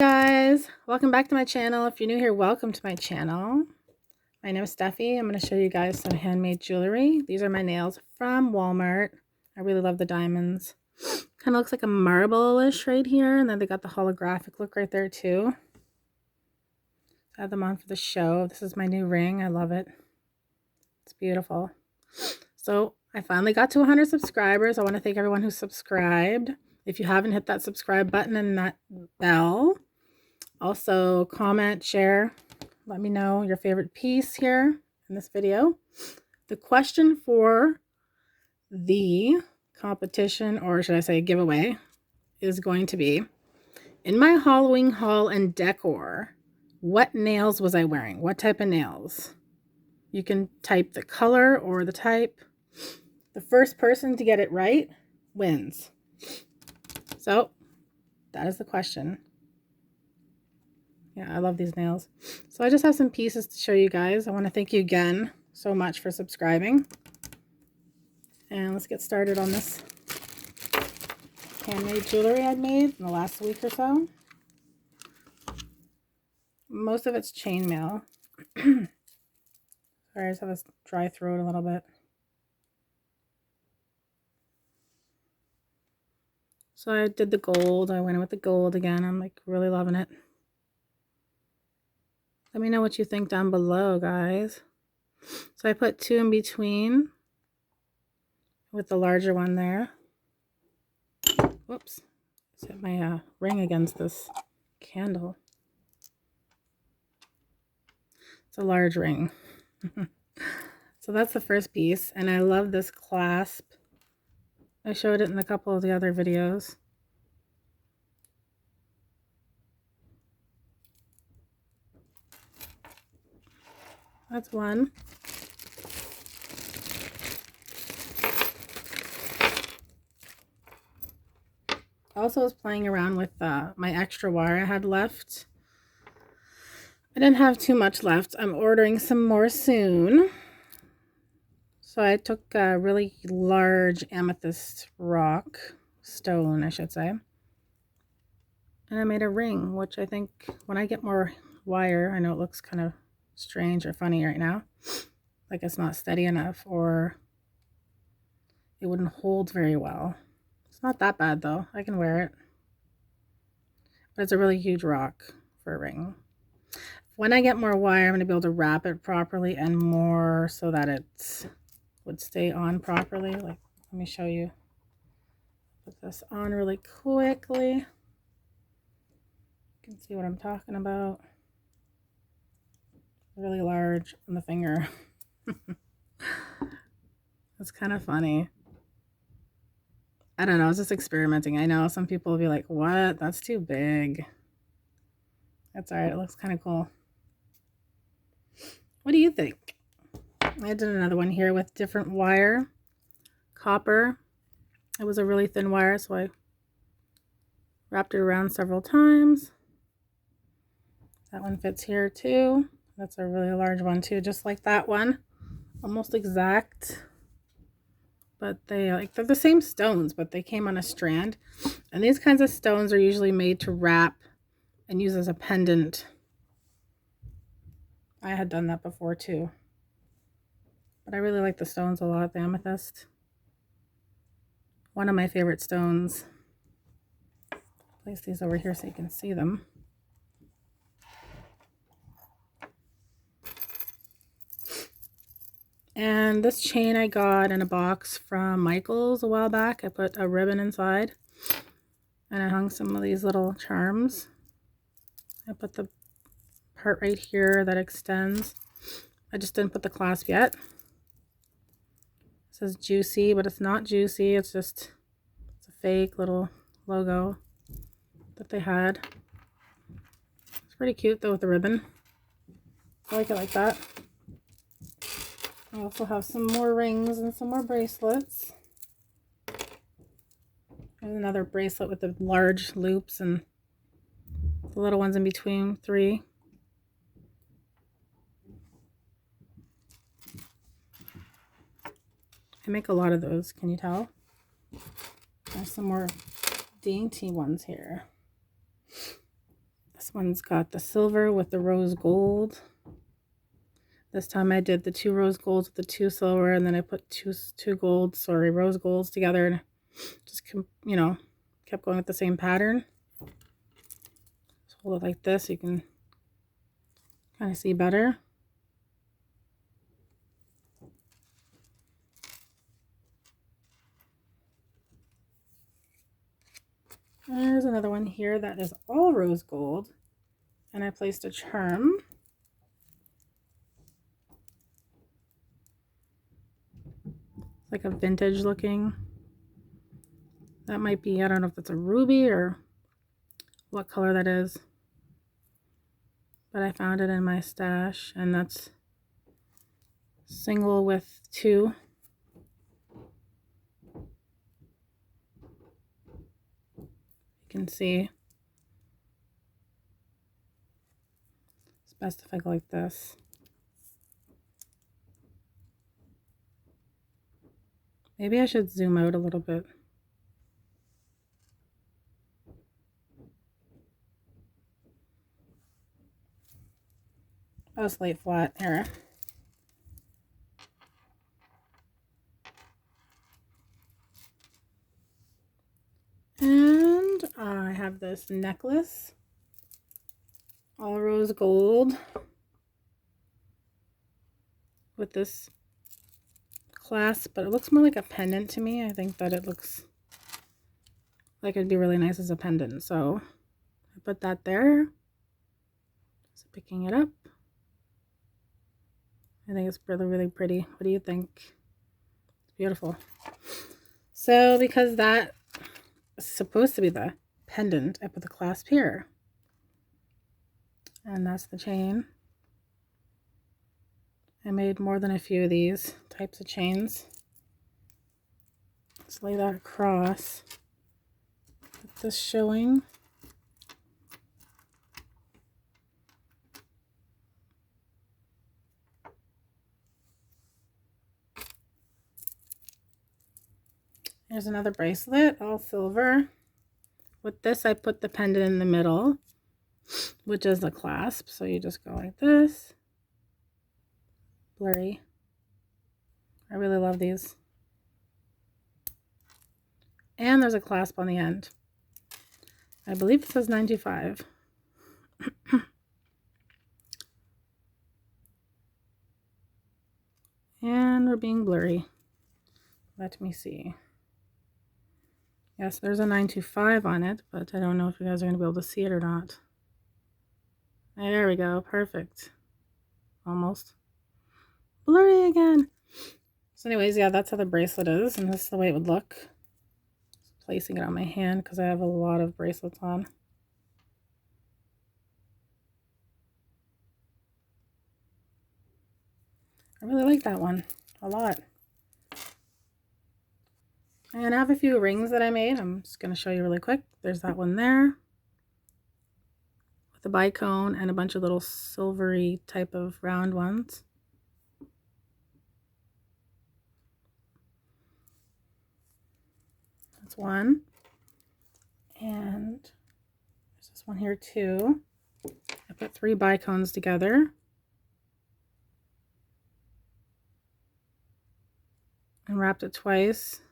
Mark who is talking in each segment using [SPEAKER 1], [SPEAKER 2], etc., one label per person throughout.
[SPEAKER 1] Guys, welcome back to my channel. If you're new here, welcome to my channel. My name is Steffi. I'm going to show you guys some handmade jewelry. These are my nails from Walmart. I really love the diamonds. Kind of looks like a marble-ish right here, and then they got the holographic look right there too. I have them on for the show. This is my new ring. I love it. It's beautiful. So I finally got to 100 subscribers. I want to thank everyone who subscribed. If you haven't hit that subscribe button and that bell, also comment, share, let me know your favorite piece here in this video. The question for the competition, or should I say giveaway, is going to be, in my Halloween haul and decor, what nails was I wearing? What type of nails? You can type the color or the type. The first person to get it right wins. So that is the question. Yeah, I love these nails. So I just have some pieces to show you guys. I want to thank you again so much for subscribing. And let's get started on this handmade jewelry I made in the last week or so. Most of it's chainmail. Sorry, I just have a dry throat a little bit. So I did the gold. I went in with the gold again. I'm like really loving it. Let me know what you think down below, guys. So I put two in between with the larger one there. Whoops. Just hit my ring against this candle. It's a large ring. So that's the first piece. And I love this clasp. I showed it in a couple of the other videos. That's one. I also was playing around with my extra wire I had left. I didn't have too much left. I'm ordering some more soon. So I took a really large amethyst rock, stone I should say, and I made a ring, which I think when I get more wire, I know it looks kind of strange or funny right now, like it's not steady enough or it wouldn't hold very well. It's not that bad though. I can wear it. But it's a really huge rock for a ring. When I get more wire, I'm going to be able to wrap it properly and more so that it would stay on properly. Like, let me show you. Put this on really quickly. You can see what I'm talking about. Really large on the finger. It's kind of funny. I don't know, I was just experimenting. I know some people will be like, what? That's too big. That's alright, it looks kind of cool. What do you think? I did another one here with different wire. Copper. It was a really thin wire, so I wrapped it around several times. That one fits here too. That's a really large one too, just like that one. Almost exact. But they're the same stones, but they came on a strand. And these kinds of stones are usually made to wrap and use as a pendant. I had done that before too. But I really like the stones a lot, the amethyst. One of my favorite stones. Place these over here so you can see them. And this chain I got in a box from Michael's a while back. I put a ribbon inside and I hung some of these little charms. I put the part right here that extends. I just didn't put the clasp yet. It says juicy, but it's not juicy. It's a fake little logo that they had. It's pretty cute though with the ribbon. I like it like that. I also have some more rings and some more bracelets. There's another bracelet with the large loops and the little ones in between, 3. I make a lot of those, can you tell? There's some more dainty ones here. This one's got the silver with the rose gold. This time I did the 2 rose golds with the 2 silver, and then I put rose golds together, and just, you know, kept going with the same pattern. Just hold it like this so you can kind of see better. There's another one here that is all rose gold, and I placed a charm. It's like a vintage looking. That might be, I don't know if it's a ruby or what color that is, but I found it in my stash, and that's single with 2. You can see. It's best if I go like this. Maybe I should zoom out a little bit. Oh, it's late flat here. And I have this necklace, all rose gold, with this clasp, but it looks more like a pendant to me. I think that it looks like it'd be really nice as a pendant, so I put that there. Just picking it up. I think it's really, really pretty. What do you think? It's beautiful. So because that is supposed to be the pendant, I put the clasp here. And that's the chain. I made more than a few of these types of chains. Let's lay that across. Get this showing. Here's another bracelet, all silver. With this, I put the pendant in the middle, which is the clasp. So you just go like this. Blurry. I really love these. And there's a clasp on the end. I believe it says 925. And we're being blurry. Let me see. Yes, there's a 925 on it, but I don't know if you guys are going to be able to see it or not. There we go. Perfect. Almost. Blurry again. So anyways, yeah, that's how the bracelet is, and this is the way it would look. Just placing it on my hand because I have a lot of bracelets on. I really like that one a lot. And I have a few rings that I made. I'm just going to show you really quick. There's that one there with a bicone and a bunch of little silvery type of round ones. That's one. And there's this one here too. I put 3 bicones together. And wrapped it twice.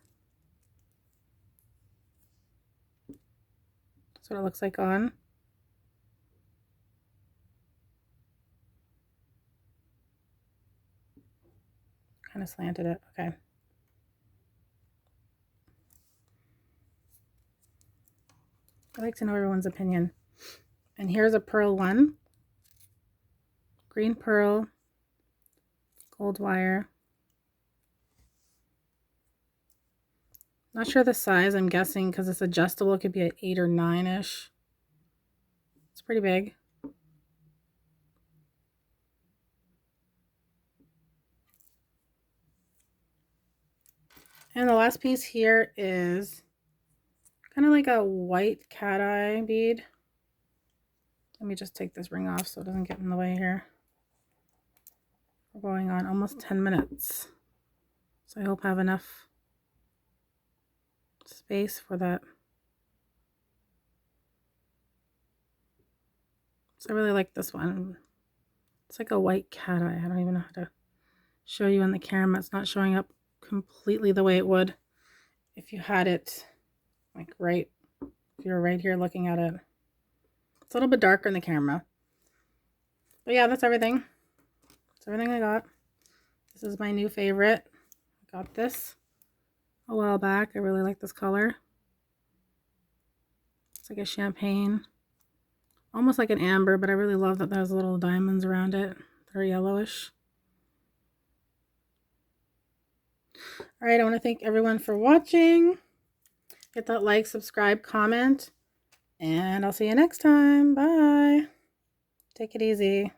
[SPEAKER 1] That's what it looks like on. Kind of slanted it. Okay. I like to know everyone's opinion. And here's a pearl one. Green pearl. Gold wire. Not sure the size. I'm guessing because it's adjustable, it could be an 8 or 9-ish. It's pretty big. And the last piece here is kind of like a white cat eye bead. Let me just take this ring off so it doesn't get in the way here. We're going on almost 10 minutes. So I hope I have enough space for that. So I really like this one. It's like a white cat eye. I don't even know how to show you on the camera. It's not showing up completely the way it would if you had it like right, if you were right here looking at it. It's a little bit darker in the camera. But yeah, that's everything. That's everything I got. This is my new favorite. I got this a while back. I really like this color. It's like a champagne. Almost like an amber, but I really love that there's little diamonds around it. They're yellowish. Alright, I want to thank everyone for watching. Hit that like, subscribe, comment, and I'll see you next time. Bye. Take it easy.